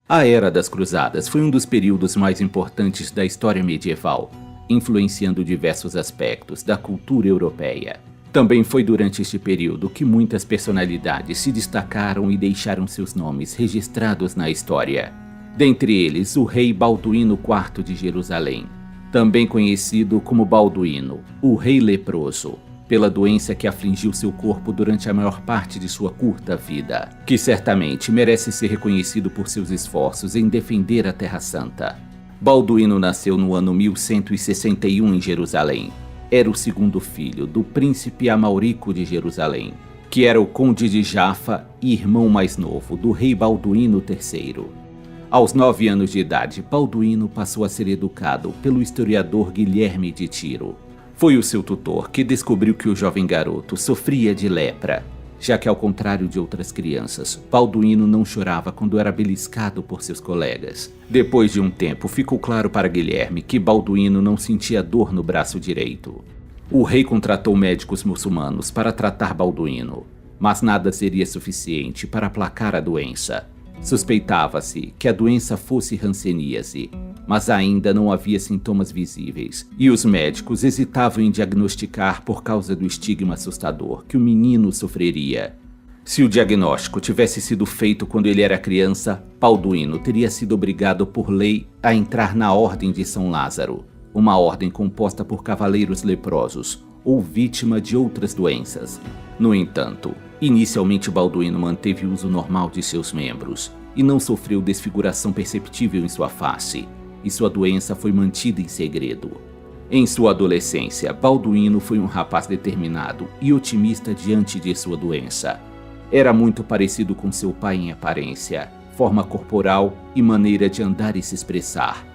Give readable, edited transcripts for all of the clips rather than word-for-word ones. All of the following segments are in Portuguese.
A Era das Cruzadas foi um dos períodos mais importantes da história medieval, influenciando diversos aspectos da cultura europeia. Também foi durante este período que muitas personalidades se destacaram e deixaram seus nomes registrados na história. Dentre eles, o rei Balduíno IV de Jerusalém, também conhecido como Balduíno, o rei leproso, pela doença que afligiu seu corpo durante a maior parte de sua curta vida, que certamente merece ser reconhecido por seus esforços em defender a Terra Santa. Balduíno nasceu no ano 1161 em Jerusalém. Era o segundo filho do príncipe Amaurico de Jerusalém, que era o conde de Jafa e irmão mais novo do rei Balduíno III. Aos 9 anos de idade, Balduíno passou a ser educado pelo historiador Guilherme de Tiro. Foi o seu tutor que descobriu que o jovem garoto sofria de lepra, já que, ao contrário de outras crianças, Balduíno não chorava quando era beliscado por seus colegas. Depois de um tempo, ficou claro para Guilherme que Balduíno não sentia dor no braço direito. O rei contratou médicos muçulmanos para tratar Balduíno, mas nada seria suficiente para aplacar a doença. Suspeitava-se que a doença fosse hanseníase, mas ainda não havia sintomas visíveis, e os médicos hesitavam em diagnosticar por causa do estigma assustador que o menino sofreria. Se o diagnóstico tivesse sido feito quando ele era criança, Balduíno teria sido obrigado por lei a entrar na Ordem de São Lázaro, uma ordem composta por cavaleiros leprosos ou vítima de outras doenças. No entanto, inicialmente Balduíno manteve o uso normal de seus membros e não sofreu desfiguração perceptível em sua face, e sua doença foi mantida em segredo. Em sua adolescência, Balduíno foi um rapaz determinado e otimista diante de sua doença. Era muito parecido com seu pai em aparência, forma corporal e maneira de andar e se expressar.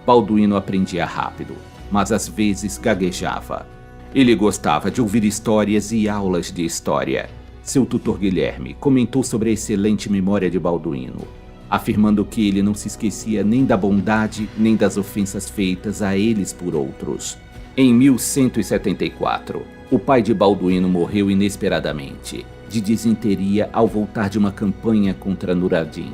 Balduíno aprendia rápido, mas às vezes gaguejava. Ele gostava de ouvir histórias e aulas de história. Seu tutor Guilherme comentou sobre a excelente memória de Balduíno, afirmando que ele não se esquecia nem da bondade nem das ofensas feitas a eles por outros. Em 1174, o pai de Balduíno morreu inesperadamente, de disenteria ao voltar de uma campanha contra Nur ad-Din,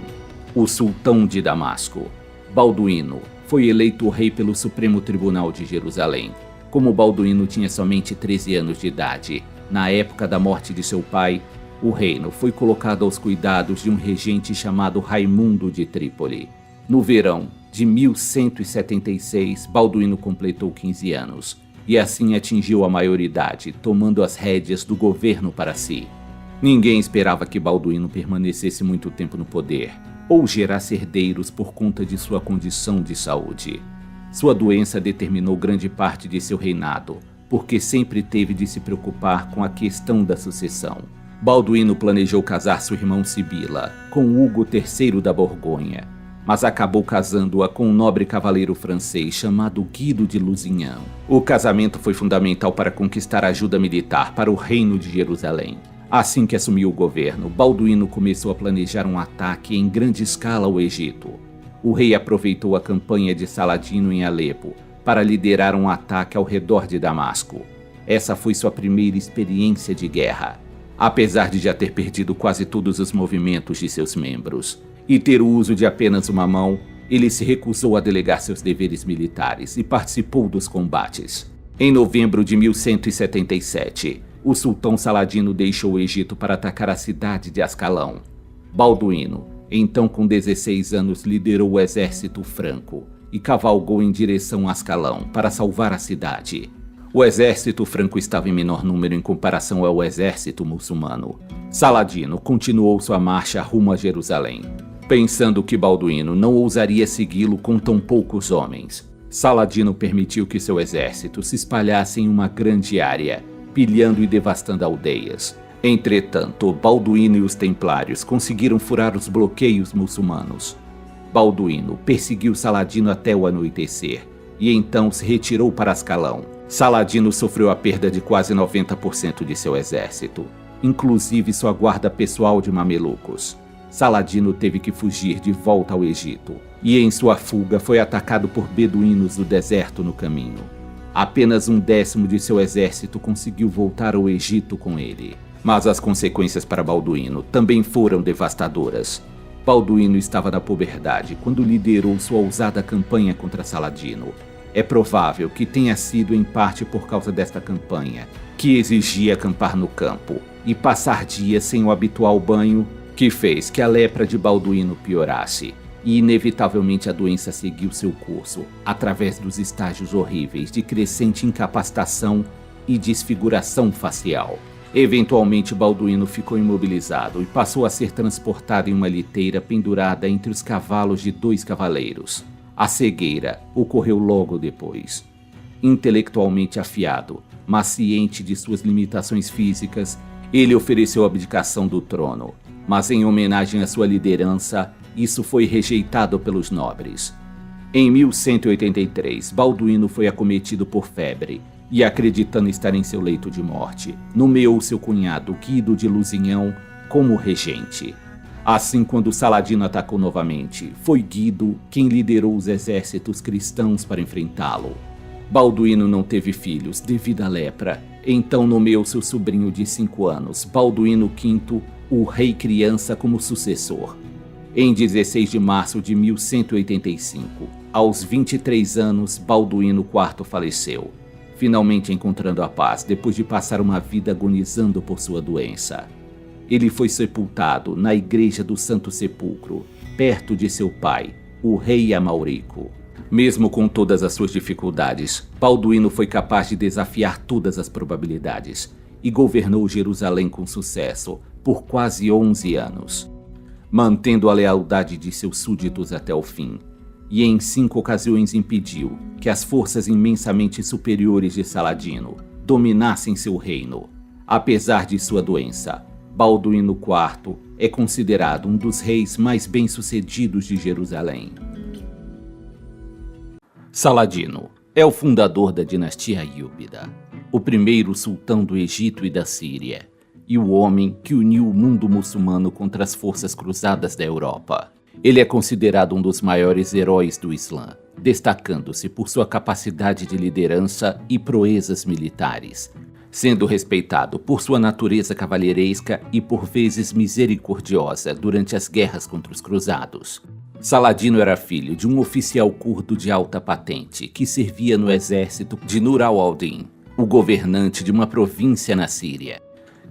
o sultão de Damasco. Balduíno foi eleito rei pelo Supremo Tribunal de Jerusalém. Como Balduíno tinha somente 13 anos de idade, na época da morte de seu pai, o reino foi colocado aos cuidados de um regente chamado Raimundo de Trípoli. No verão de 1176, Balduíno completou 15 anos, e assim atingiu a maioridade, tomando as rédeas do governo para si. Ninguém esperava que Balduíno permanecesse muito tempo no poder, ou gerasse herdeiros por conta de sua condição de saúde. Sua doença determinou grande parte de seu reinado, porque sempre teve de se preocupar com a questão da sucessão. Balduíno planejou casar sua irmã Sibila com Hugo III da Borgonha, mas acabou casando-a com um nobre cavaleiro francês chamado Guido de Lusignan. O casamento foi fundamental para conquistar ajuda militar para o reino de Jerusalém. Assim que assumiu o governo, Balduíno começou a planejar um ataque em grande escala ao Egito. O rei aproveitou a campanha de Saladino em Alepo para liderar um ataque ao redor de Damasco. Essa foi sua primeira experiência de guerra. Apesar de já ter perdido quase todos os movimentos de seus membros e ter o uso de apenas uma mão, ele se recusou a delegar seus deveres militares e participou dos combates. Em novembro de 1177, o sultão Saladino deixou o Egito para atacar a cidade de Ascalão. Balduíno, então com 16 anos, liderou o exército franco e cavalgou em direção a Ascalão para salvar a cidade. O exército franco estava em menor número em comparação ao exército muçulmano. Saladino continuou sua marcha rumo a Jerusalém, pensando que Balduíno não ousaria segui-lo com tão poucos homens. Saladino permitiu que seu exército se espalhasse em uma grande área, pilhando e devastando aldeias. Entretanto, Balduíno e os templários conseguiram furar os bloqueios muçulmanos. Balduíno perseguiu Saladino até o anoitecer, e então se retirou para Ascalão. Saladino sofreu a perda de quase 90% de seu exército, inclusive sua guarda pessoal de mamelucos. Saladino teve que fugir de volta ao Egito, e em sua fuga foi atacado por beduínos do deserto no caminho. Apenas 1/10 de seu exército conseguiu voltar ao Egito com ele. Mas as consequências para Balduíno também foram devastadoras. Balduíno estava na puberdade quando liderou sua ousada campanha contra Saladino. É provável que tenha sido em parte por causa desta campanha, que exigia acampar no campo e passar dias sem o habitual banho, que fez que a lepra de Balduíno piorasse, e inevitavelmente a doença seguiu seu curso, através dos estágios horríveis de crescente incapacitação e desfiguração facial. Eventualmente, Balduíno ficou imobilizado e passou a ser transportado em uma liteira pendurada entre os cavalos de 2 cavaleiros. A cegueira ocorreu logo depois. Intelectualmente afiado, mas ciente de suas limitações físicas, ele ofereceu a abdicação do trono, mas em homenagem à sua liderança, isso foi rejeitado pelos nobres. Em 1183, Balduíno foi acometido por febre e, acreditando estar em seu leito de morte, nomeou seu cunhado Guido de Lusignan como regente. Assim, quando Saladino atacou novamente, foi Guido quem liderou os exércitos cristãos para enfrentá-lo. Balduíno não teve filhos devido à lepra, então nomeou seu sobrinho de 5 anos, Balduíno V, o rei criança, como sucessor. Em 16 de março de 1185, aos 23 anos, Balduíno IV faleceu, finalmente encontrando a paz depois de passar uma vida agonizando por sua doença. Ele foi sepultado na Igreja do Santo Sepulcro, perto de seu pai, o rei Amaurico. Mesmo com todas as suas dificuldades, Balduíno foi capaz de desafiar todas as probabilidades e governou Jerusalém com sucesso por quase 11 anos, mantendo a lealdade de seus súditos até o fim, e em 5 ocasiões impediu que as forças imensamente superiores de Saladino dominassem seu reino. Apesar de sua doença, Balduíno IV é considerado um dos reis mais bem-sucedidos de Jerusalém. Saladino é o fundador da dinastia Ayyúbida, o primeiro sultão do Egito e da Síria, e o homem que uniu o mundo muçulmano contra as forças cruzadas da Europa. Ele é considerado um dos maiores heróis do Islã, destacando-se por sua capacidade de liderança e proezas militares, sendo respeitado por sua natureza cavalheiresca e por vezes misericordiosa durante as guerras contra os cruzados. Saladino era filho de um oficial curdo de alta patente que servia no exército de Nur al-Din, o governante de uma província na Síria,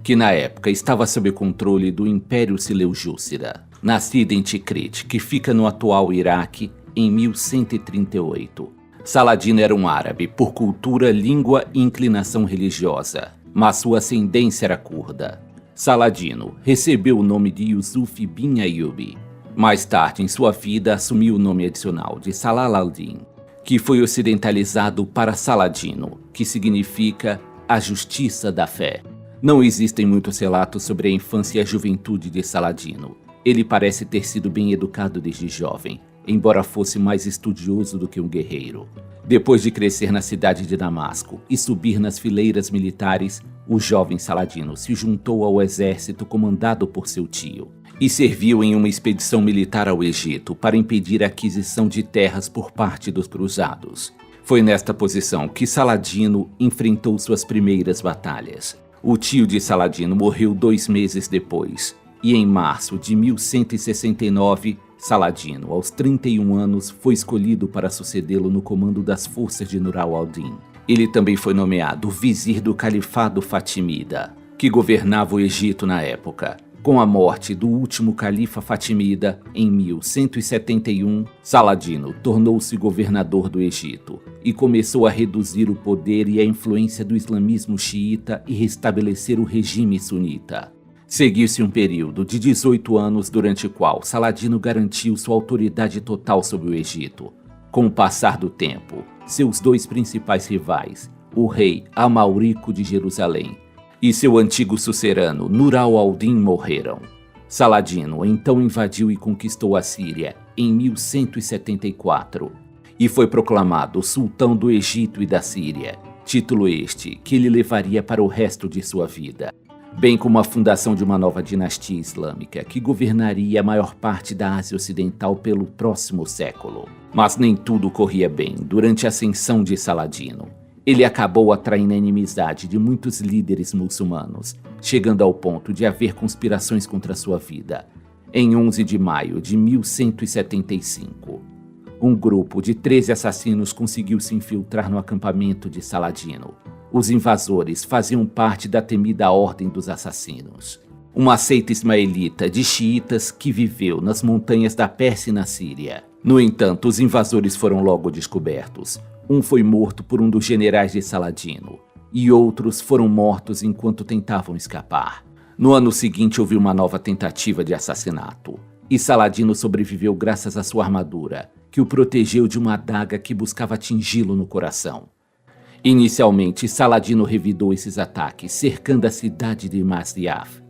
que na época estava sob controle do Império Seleucida, nascida em Tikrit, que fica no atual Iraque, em 1138. Saladino era um árabe por cultura, língua e inclinação religiosa, mas sua ascendência era curda. Saladino recebeu o nome de Yusuf bin Ayyub. Mais tarde em sua vida assumiu o nome adicional de Salah al-Din, que foi ocidentalizado para Saladino, que significa a justiça da fé. Não existem muitos relatos sobre a infância e a juventude de Saladino. Ele parece ter sido bem educado desde jovem, embora fosse mais estudioso do que um guerreiro. Depois de crescer na cidade de Damasco e subir nas fileiras militares, o jovem Saladino se juntou ao exército comandado por seu tio e serviu em uma expedição militar ao Egito para impedir a aquisição de terras por parte dos cruzados. Foi nesta posição que Saladino enfrentou suas primeiras batalhas. O tio de Saladino morreu 2 meses depois, e em março de 1169, Saladino, aos 31 anos, foi escolhido para sucedê-lo no comando das forças de Nur al-Din. Ele também foi nomeado vizir do Califado Fatimida, que governava o Egito na época. Com a morte do último califa Fatimida, em 1171, Saladino tornou-se governador do Egito e começou a reduzir o poder e a influência do islamismo xiita e restabelecer o regime sunita. Seguiu-se um período de 18 anos durante o qual Saladino garantiu sua autoridade total sobre o Egito. Com o passar do tempo, seus 2 principais rivais, o rei Amaurico de Jerusalém e seu antigo sucerano Nur al-Din, morreram. Saladino então invadiu e conquistou a Síria em 1174 e foi proclamado sultão do Egito e da Síria, título este que ele levaria para o resto de sua vida, bem como a fundação de uma nova dinastia islâmica que governaria a maior parte da Ásia Ocidental pelo próximo século. Mas nem tudo corria bem durante a ascensão de Saladino. Ele acabou atraindo a inimizade de muitos líderes muçulmanos, chegando ao ponto de haver conspirações contra sua vida. Em 11 de maio de 1175, um grupo de 13 assassinos conseguiu se infiltrar no acampamento de Saladino. Os invasores faziam parte da temida Ordem dos Assassinos, uma seita ismaelita de xiitas que viveu nas montanhas da Pérsia e na Síria. No entanto, os invasores foram logo descobertos. Um foi morto por um dos generais de Saladino, e outros foram mortos enquanto tentavam escapar. No ano seguinte houve uma nova tentativa de assassinato, e Saladino sobreviveu graças à sua armadura, que o protegeu de uma adaga que buscava atingi-lo no coração. Inicialmente, Saladino revidou esses ataques, cercando a cidade de Masyaf,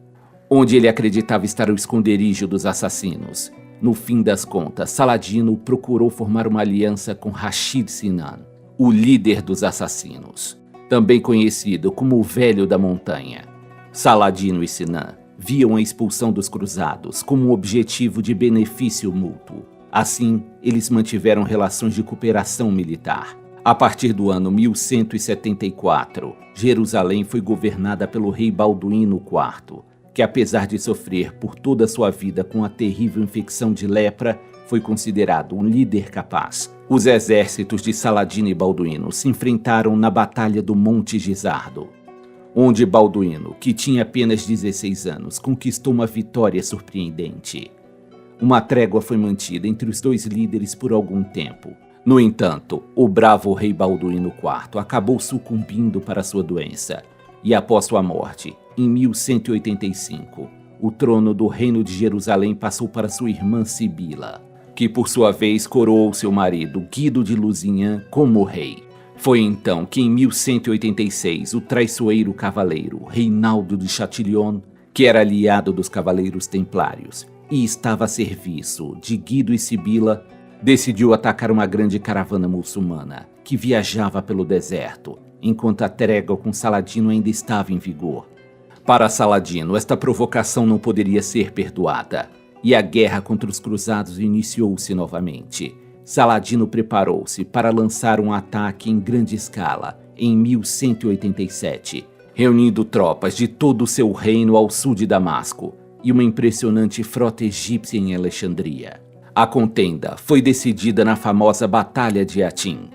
onde ele acreditava estar o esconderijo dos assassinos. No fim das contas, Saladino procurou formar uma aliança com Rashid Sinan, o líder dos assassinos, também conhecido como o Velho da Montanha. Saladino e Sinan viam a expulsão dos cruzados como um objetivo de benefício mútuo. Assim, eles mantiveram relações de cooperação militar. A partir do ano 1174, Jerusalém foi governada pelo rei Balduíno IV, que apesar de sofrer por toda a sua vida com a terrível infecção de lepra, foi considerado um líder capaz. Os exércitos de Saladino e Balduíno se enfrentaram na Batalha do Monte Gisardo, onde Balduíno, que tinha apenas 16 anos, conquistou uma vitória surpreendente. Uma trégua foi mantida entre os dois líderes por algum tempo. No entanto, o bravo rei Balduíno IV acabou sucumbindo para sua doença, e após sua morte, em 1185, o trono do reino de Jerusalém passou para sua irmã Sibila, que por sua vez coroou seu marido Guido de Lusignan como rei. Foi então que em 1186 o traiçoeiro cavaleiro Reinaldo de Chatillon, que era aliado dos cavaleiros templários e estava a serviço de Guido e Sibila, decidiu atacar uma grande caravana muçulmana que viajava pelo deserto, enquanto a trégua com Saladino ainda estava em vigor. Para Saladino, esta provocação não poderia ser perdoada, e a guerra contra os cruzados iniciou-se novamente. Saladino preparou-se para lançar um ataque em grande escala em 1187, reunindo tropas de todo o seu reino ao sul de Damasco e uma impressionante frota egípcia em Alexandria. A contenda foi decidida na famosa Batalha de Hattin.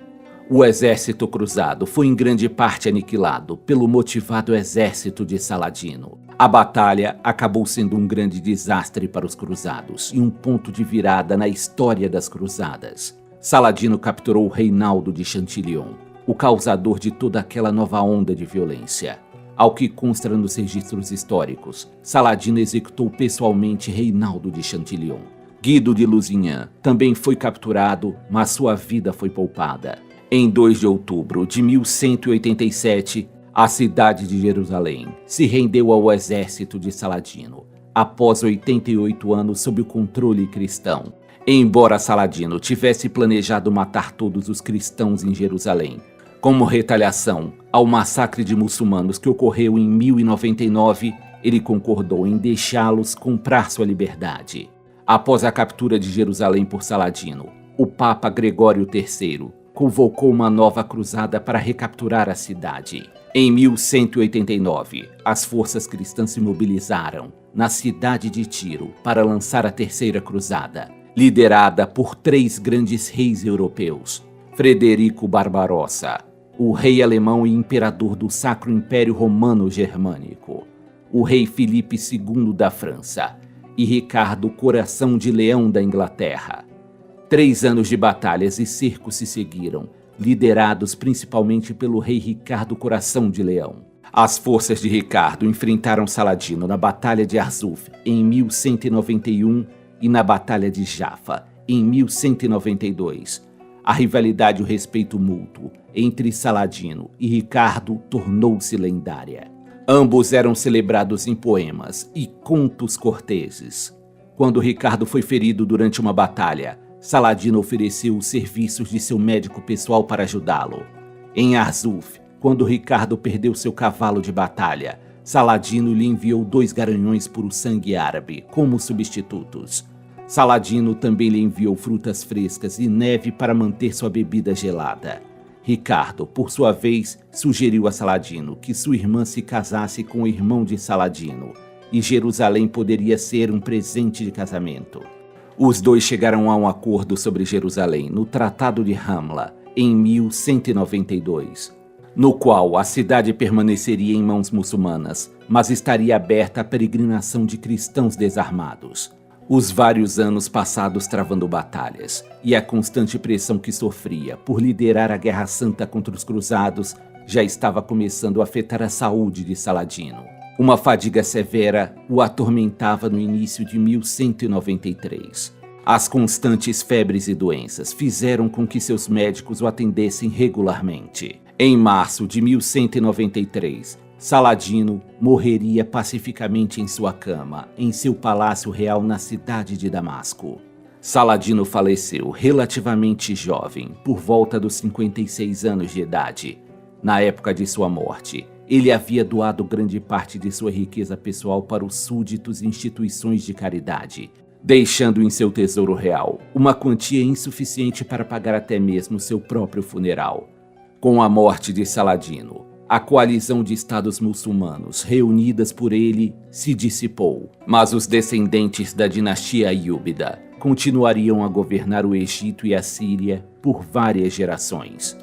O exército cruzado foi em grande parte aniquilado pelo motivado exército de Saladino. A batalha acabou sendo um grande desastre para os cruzados e um ponto de virada na história das cruzadas. Saladino capturou Reinaldo de Chatillon, o causador de toda aquela nova onda de violência. Ao que consta nos registros históricos, Saladino executou pessoalmente Reinaldo de Chatillon. Guido de Lusignan também foi capturado, mas sua vida foi poupada. Em 2 de outubro de 1187, a cidade de Jerusalém se rendeu ao exército de Saladino, após 88 anos sob o controle cristão. Embora Saladino tivesse planejado matar todos os cristãos em Jerusalém, como retaliação ao massacre de muçulmanos que ocorreu em 1099, ele concordou em deixá-los comprar sua liberdade. Após a captura de Jerusalém por Saladino, o Papa Gregório III convocou uma nova cruzada para recapturar a cidade. Em 1189, as forças cristãs se mobilizaram na cidade de Tiro para lançar a Terceira Cruzada, liderada por 3 grandes reis europeus: Frederico Barbarossa, o rei alemão e imperador do Sacro Império Romano Germânico, o rei Filipe II da França e Ricardo Coração de Leão da Inglaterra. 3 anos de batalhas e cercos se seguiram, liderados principalmente pelo rei Ricardo Coração de Leão. As forças de Ricardo enfrentaram Saladino na Batalha de Arzuf em 1191 e na Batalha de Jaffa em 1192. A rivalidade e o respeito mútuo entre Saladino e Ricardo tornou-se lendária. Ambos eram celebrados em poemas e contos corteses. Quando Ricardo foi ferido durante uma batalha, Saladino ofereceu os serviços de seu médico pessoal para ajudá-lo. Em Arzuf, quando Ricardo perdeu seu cavalo de batalha, Saladino lhe enviou 2 garanhões puro sangue árabe como substitutos. Saladino também lhe enviou frutas frescas e neve para manter sua bebida gelada. Ricardo, por sua vez, sugeriu a Saladino que sua irmã se casasse com o irmão de Saladino, e Jerusalém poderia ser um presente de casamento. Os dois chegaram a um acordo sobre Jerusalém no Tratado de Ramla, em 1192, no qual a cidade permaneceria em mãos muçulmanas, mas estaria aberta à peregrinação de cristãos desarmados. Os vários anos passados travando batalhas e a constante pressão que sofria por liderar a Guerra Santa contra os cruzados já estava começando a afetar a saúde de Saladino. Uma fadiga severa o atormentava no início de 1193. As constantes febres e doenças fizeram com que seus médicos o atendessem regularmente. Em março de 1193, Saladino morreria pacificamente em sua cama, em seu palácio real na cidade de Damasco. Saladino faleceu relativamente jovem, por volta dos 56 anos de idade. Na época de sua morte, ele havia doado grande parte de sua riqueza pessoal para os súditos e instituições de caridade, deixando em seu tesouro real uma quantia insuficiente para pagar até mesmo seu próprio funeral. Com a morte de Saladino, a coalizão de estados muçulmanos reunidas por ele se dissipou, mas os descendentes da dinastia Aiúbida continuariam a governar o Egito e a Síria por várias gerações.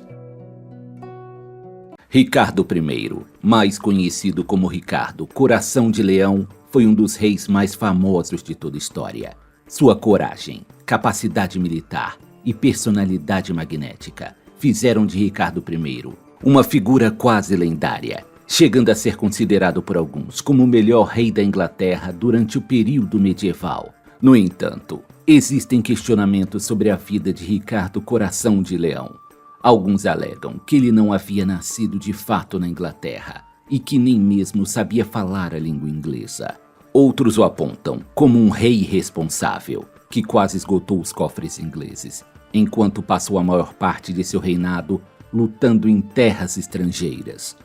Ricardo I, mais conhecido como Ricardo Coração de Leão, foi um dos reis mais famosos de toda a história. Sua coragem, capacidade militar e personalidade magnética fizeram de Ricardo I uma figura quase lendária, chegando a ser considerado por alguns como o melhor rei da Inglaterra durante o período medieval. No entanto, existem questionamentos sobre a vida de Ricardo Coração de Leão. Alguns alegam que ele não havia nascido de fato na Inglaterra e que nem mesmo sabia falar a língua inglesa. Outros o apontam como um rei irresponsável, que quase esgotou os cofres ingleses, enquanto passou a maior parte de seu reinado lutando em terras estrangeiras.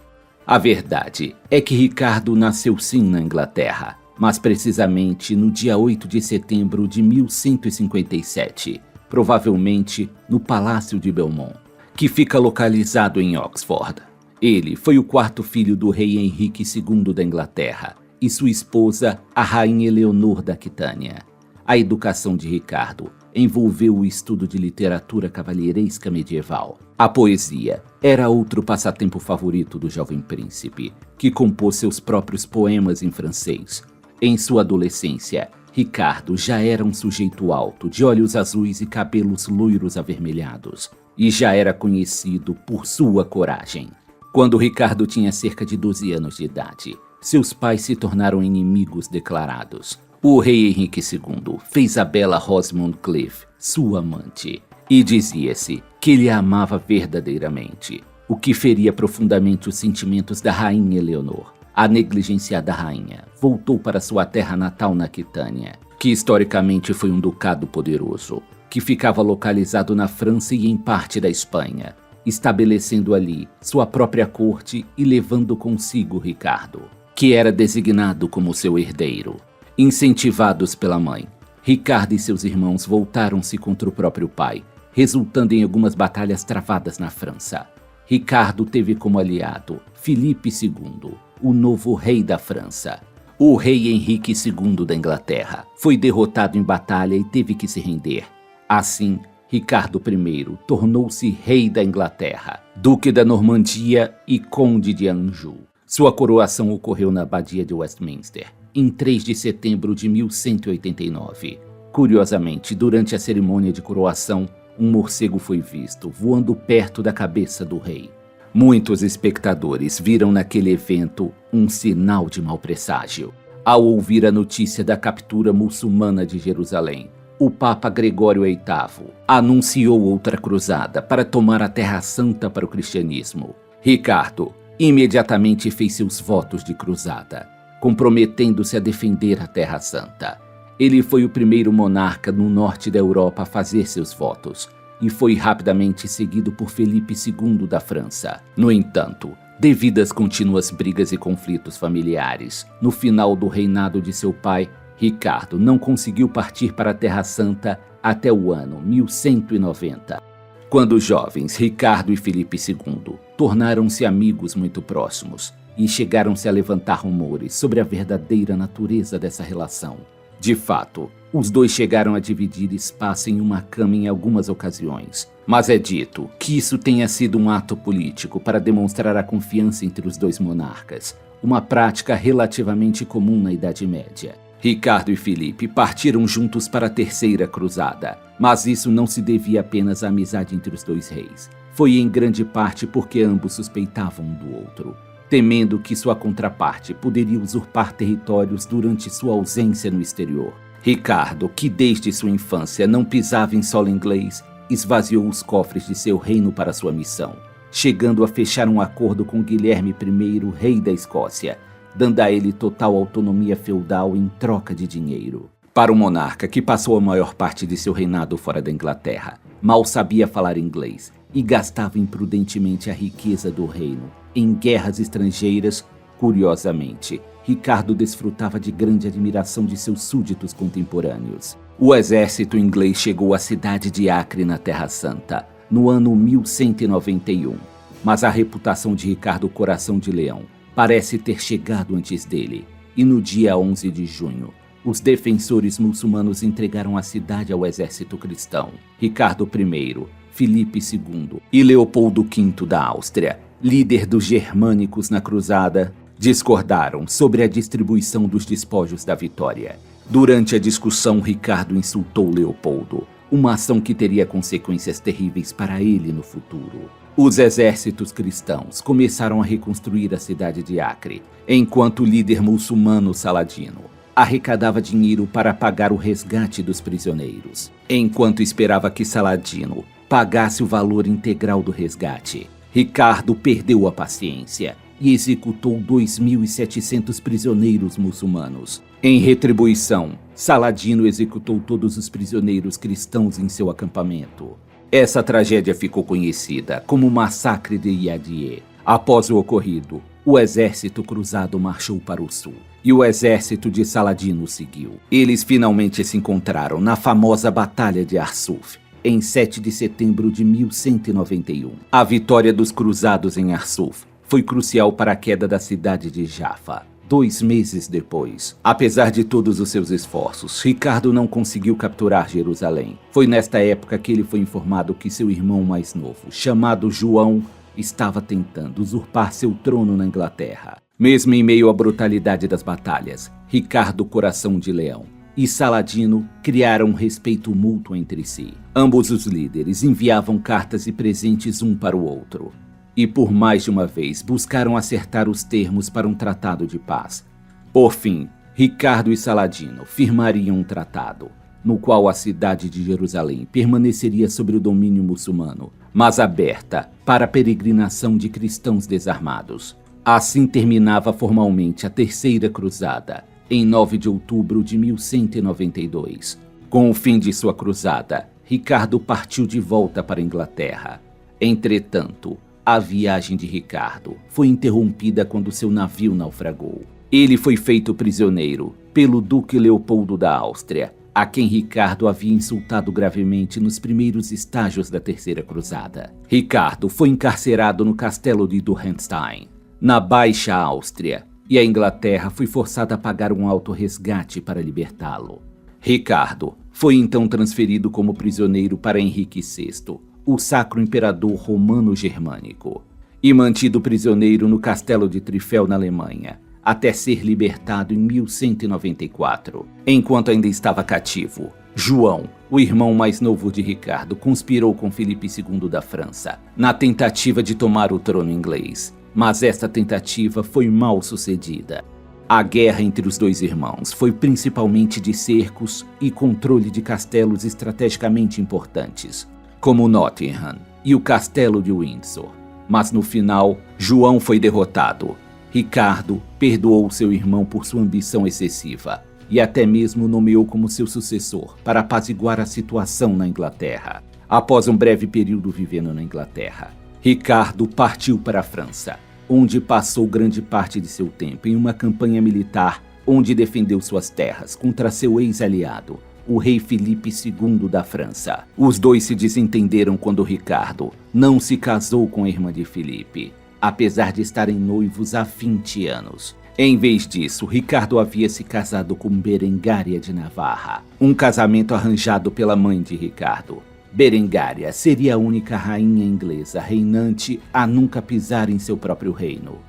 A verdade é que Ricardo nasceu sim na Inglaterra, mas precisamente no dia 8 de setembro de 1157, provavelmente no Palácio de Belmont, que fica localizado em Oxford. Ele foi o quarto filho do rei Henrique II da Inglaterra e sua esposa, a rainha Eleonor da Aquitânia. A educação de Ricardo envolveu o estudo de literatura cavalheiresca medieval. A poesia era outro passatempo favorito do jovem príncipe, que compôs seus próprios poemas em francês. Em sua adolescência, Ricardo já era um sujeito alto, de olhos azuis e cabelos loiros avermelhados, e já era conhecido por sua coragem. Quando Ricardo tinha cerca de 12 anos de idade, seus pais se tornaram inimigos declarados. O rei Henrique II fez a bela Rosamund Cliff sua amante, e dizia-se que ele a amava verdadeiramente, o que feria profundamente os sentimentos da rainha Eleonor. A negligenciada rainha voltou para sua terra natal na Aquitânia, que historicamente foi um ducado poderoso, que ficava localizado na França e em parte da Espanha, estabelecendo ali sua própria corte e levando consigo Ricardo, que era designado como seu herdeiro. Incentivados pela mãe, Ricardo e seus irmãos voltaram-se contra o próprio pai, resultando em algumas batalhas travadas na França. Ricardo teve como aliado Filipe II, o novo rei da França. O rei Henrique II da Inglaterra foi derrotado em batalha e teve que se render. Assim, Ricardo I tornou-se rei da Inglaterra, duque da Normandia e conde de Anjou. Sua coroação ocorreu na abadia de Westminster, em 3 de setembro de 1189. Curiosamente, durante a cerimônia de coroação, um morcego foi visto voando perto da cabeça do rei. Muitos espectadores viram naquele evento um sinal de mau presságio. Ao ouvir a notícia da captura muçulmana de Jerusalém, o Papa Gregório VIII anunciou outra cruzada para tomar a Terra Santa para o cristianismo. Ricardo imediatamente fez seus votos de cruzada, comprometendo-se a defender a Terra Santa. Ele foi o primeiro monarca no norte da Europa a fazer seus votos, e foi rapidamente seguido por Felipe II da França. No entanto, devido às contínuas brigas e conflitos familiares, no final do reinado de seu pai, Ricardo não conseguiu partir para a Terra Santa até o ano 1190. Quando jovens, Ricardo e Felipe II tornaram-se amigos muito próximos, e chegaram-se a levantar rumores sobre a verdadeira natureza dessa relação. De fato, os dois chegaram a dividir espaço em uma cama em algumas ocasiões, mas é dito que isso tenha sido um ato político para demonstrar a confiança entre os dois monarcas, uma prática relativamente comum na Idade Média. Ricardo e Filipe partiram juntos para a Terceira Cruzada, mas isso não se devia apenas à amizade entre os dois reis. Foi em grande parte porque ambos suspeitavam um do outro, temendo que sua contraparte poderia usurpar territórios durante sua ausência no exterior. Ricardo, que desde sua infância não pisava em solo inglês, esvaziou os cofres de seu reino para sua missão, chegando a fechar um acordo com Guilherme I, rei da Escócia, dando a ele total autonomia feudal em troca de dinheiro. Para o monarca, que passou a maior parte de seu reinado fora da Inglaterra, mal sabia falar inglês e gastava imprudentemente a riqueza do reino em guerras estrangeiras. Curiosamente, Ricardo desfrutava de grande admiração de seus súditos contemporâneos. O exército inglês chegou à cidade de Acre, na Terra Santa, no ano 1191, mas a reputação de Ricardo Coração de Leão parece ter chegado antes dele, e no dia 11 de junho, os defensores muçulmanos entregaram a cidade ao exército cristão. Ricardo I, Filipe II e Leopoldo V da Áustria, líder dos germânicos na cruzada, discordaram sobre a distribuição dos despojos da vitória. Durante a discussão, Ricardo insultou Leopoldo, uma ação que teria consequências terríveis para ele no futuro. Os exércitos cristãos começaram a reconstruir a cidade de Acre, enquanto o líder muçulmano Saladino arrecadava dinheiro para pagar o resgate dos prisioneiros. Enquanto esperava que Saladino pagasse o valor integral do resgate, Ricardo perdeu a paciência e executou 2.700 prisioneiros muçulmanos. Em retribuição, Saladino executou todos os prisioneiros cristãos em seu acampamento. Essa tragédia ficou conhecida como o Massacre de Yadié. Após o ocorrido, o exército cruzado marchou para o sul e o exército de Saladino seguiu. Eles finalmente se encontraram na famosa Batalha de Arsuf, em 7 de setembro de 1191. A vitória dos cruzados em Arsuf foi crucial para a queda da cidade de Jaffa. 2 meses depois, apesar de todos os seus esforços, Ricardo não conseguiu capturar Jerusalém. Foi nesta época que ele foi informado que seu irmão mais novo, chamado João, estava tentando usurpar seu trono na Inglaterra. Mesmo em meio à brutalidade das batalhas, Ricardo Coração de Leão e Saladino criaram um respeito mútuo entre si. Ambos os líderes enviavam cartas e presentes um para o outro, e por mais de uma vez buscaram acertar os termos para um tratado de paz. Por fim, Ricardo e Saladino firmariam um tratado, no qual a cidade de Jerusalém permaneceria sob o domínio muçulmano, mas aberta para a peregrinação de cristãos desarmados. Assim terminava formalmente a Terceira Cruzada, em 9 de outubro de 1192. Com o fim de sua cruzada, Ricardo partiu de volta para a Inglaterra. Entretanto, a viagem de Ricardo foi interrompida quando seu navio naufragou. Ele foi feito prisioneiro pelo Duque Leopoldo da Áustria, a quem Ricardo havia insultado gravemente nos primeiros estágios da Terceira Cruzada. Ricardo foi encarcerado no castelo de Dürrenstein, na Baixa Áustria, e a Inglaterra foi forçada a pagar um alto resgate para libertá-lo. Ricardo foi então transferido como prisioneiro para Henrique VI, o Sacro Imperador Romano-Germânico, e mantido prisioneiro no castelo de Trifel, na Alemanha, até ser libertado em 1194. Enquanto ainda estava cativo, João, o irmão mais novo de Ricardo, conspirou com Filipe II da França, na tentativa de tomar o trono inglês, mas esta tentativa foi mal sucedida. A guerra entre os dois irmãos foi principalmente de cercos e controle de castelos estrategicamente importantes, como Nottingham e o castelo de Windsor. Mas no final, João foi derrotado. Ricardo perdoou seu irmão por sua ambição excessiva e até mesmo o nomeou como seu sucessor para apaziguar a situação na Inglaterra. Após um breve período vivendo na Inglaterra, Ricardo partiu para a França, onde passou grande parte de seu tempo em uma campanha militar onde defendeu suas terras contra seu ex-aliado, o rei Filipe II da França. Os dois se desentenderam quando Ricardo não se casou com a irmã de Filipe. apesar de estarem noivos há 20 anos. Em vez disso, Ricardo havia se casado com Berengária de Navarra, um casamento arranjado pela mãe de Ricardo. Berengária seria a única rainha inglesa reinante a nunca pisar em seu próprio reino.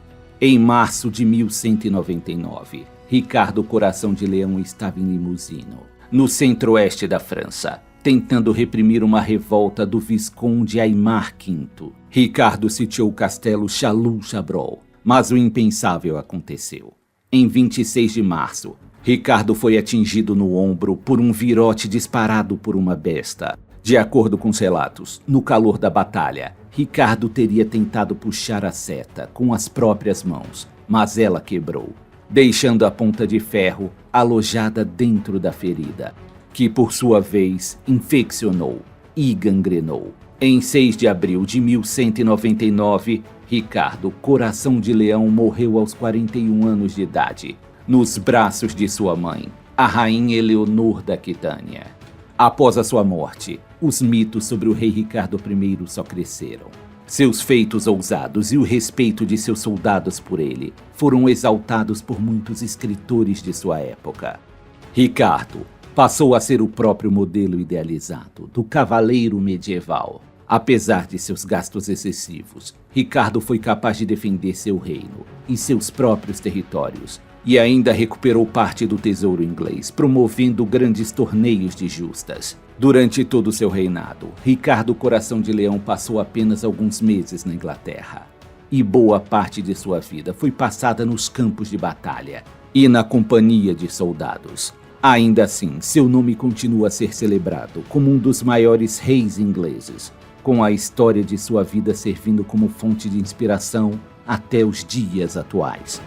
Em março de 1199, Ricardo Coração de Leão estava em Limousin, no centro-oeste da França, tentando reprimir uma revolta do Visconde Aimar V. Ricardo sitiou o castelo Châlus-Chabrol, mas o impensável aconteceu. Em 26 de março, Ricardo foi atingido no ombro por um virote disparado por uma besta. De acordo com os relatos, no calor da batalha, Ricardo teria tentado puxar a seta com as próprias mãos, mas ela quebrou, deixando a ponta de ferro alojada dentro da ferida, que por sua vez infeccionou e gangrenou. Em 6 de abril de 1199, Ricardo Coração de Leão morreu aos 41 anos de idade, nos braços de sua mãe, a rainha Eleonor da Aquitânia. Após a sua morte, os mitos sobre o rei Ricardo I só cresceram. Seus feitos ousados e o respeito de seus soldados por ele foram exaltados por muitos escritores de sua época. Ricardo passou a ser o próprio modelo idealizado do cavaleiro medieval. Apesar de seus gastos excessivos, Ricardo foi capaz de defender seu reino e seus próprios territórios, e ainda recuperou parte do tesouro inglês, promovendo grandes torneios de justas. Durante todo o seu reinado, Ricardo Coração de Leão passou apenas alguns meses na Inglaterra, e boa parte de sua vida foi passada nos campos de batalha e na companhia de soldados. Ainda assim, seu nome continua a ser celebrado como um dos maiores reis ingleses, com a história de sua vida servindo como fonte de inspiração até os dias atuais.